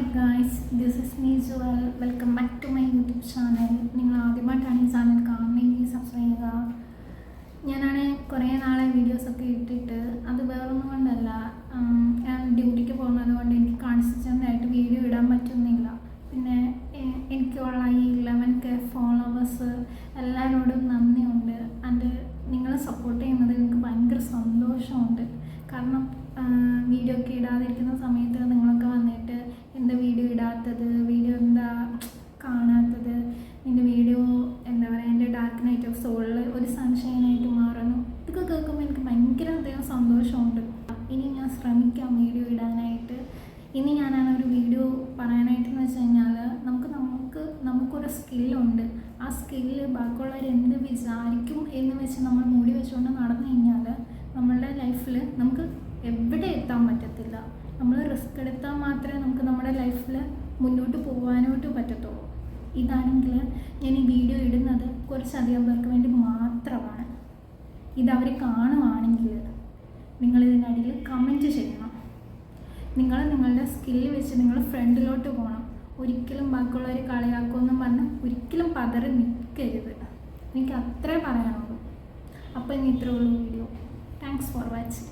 Hi guys, this is me Jewel. Welcome back to my YouTube channel. നിങ്ങൾ ആദ്യമായിട്ടാണ് ഈ channel കാണുന്നതെങ്കിൽ subscribe ചെയ്യുക. ഞാനാണ് കുറേ നാളെ വീഡിയോസൊക്കെ ഇട്ടിട്ട്, അത് വേറൊന്നും കൊണ്ടല്ല, ഞാൻ ഡ്യൂട്ടിക്ക് പോകുന്നത് കൊണ്ട് എനിക്ക് കൺസിസ്റ്റൻ്റായിട്ട് വീഡിയോ ഇടാൻ പറ്റുന്നില്ല. പിന്നെ എനിക്കുള്ള ഈ 11K ഫോളോവേഴ്സ് എല്ലാവരോടും നന്ദിയുണ്ട്. ആൻഡ് നിങ്ങൾ സപ്പോർട്ട് ചെയ്യുന്നത് എനിക്ക് ഭയങ്കര സന്തോഷമുണ്ട്. കാരണം വീഡിയോ ഒക്കെ ഇടാതിരിക്കുന്ന സമയത്ത് നിങ്ങളൊക്കെ വന്നിട്ട് എന്താ വീഡിയോ ഇടാത്തത്, വീഡിയോ എന്താ കാണാത്തത്, എൻ്റെ വീഡിയോ എന്താ പറയുക, എൻ്റെ ഡാർക്ക് നൈറ്റ് ഓഫ് സോളിൽ ഒരു സൺഷൈനായിട്ട് മാറുന്നു. ഇതൊക്കെ കേൾക്കുമ്പോൾ എനിക്ക് ഭയങ്കര അധികം സന്തോഷമുണ്ട്. ഇനി ഞാൻ ശ്രമിക്കാം വീഡിയോ ഇടാനായിട്ട്. ഇനി ഞാനാണ് ഒരു വീഡിയോ പറയാനായിട്ടെന്ന് വെച്ച് കഴിഞ്ഞാൽ, നമുക്കൊരു സ്കില്ലുണ്ട്. ആ സ്കില്ല് ബാക്കിയുള്ളവർ എന്ത് വിചാരിക്കും എന്ന് വെച്ച് നമ്മൾ മൂടി വെച്ചുകൊണ്ട് നടന്നു കഴിഞ്ഞാൽ നമ്മളുടെ ലൈഫിൽ നമുക്ക് എവിടെ എത്താൻ പറ്റത്തില്ല. നമ്മൾ റിസ്ക് എടുത്താൽ മാത്രമേ നമുക്ക് നമ്മുടെ ലൈഫിൽ മുന്നോട്ട് പോകാനായിട്ട് പറ്റത്തുള്ളൂ. ഇതാണെങ്കിൽ ഞാൻ ഈ വീഡിയോ ഇടുന്നത് കുറച്ചധികം പേർക്ക് വേണ്ടി മാത്രമാണ്. ഇതവർ കാണുവാണെങ്കിൽ നിങ്ങളിതിനടിയിൽ കമൻറ്റ് ചെയ്യണം. നിങ്ങളുടെ സ്കില്ല് വെച്ച് നിങ്ങൾ ഫ്രണ്ടിലോട്ട് പോകണം. ഒരിക്കലും ബാക്കിയുള്ളവർ കളിയാക്കുമെന്നും പറഞ്ഞ് ഒരിക്കലും പതറി നിൽക്കരുത്. എനിക്ക് അത്രേ പറയാനുള്ളൂ. അപ്പോൾ ഇനി ഇത്രേ ഉള്ളൂ വീഡിയോ. Thanks for watching.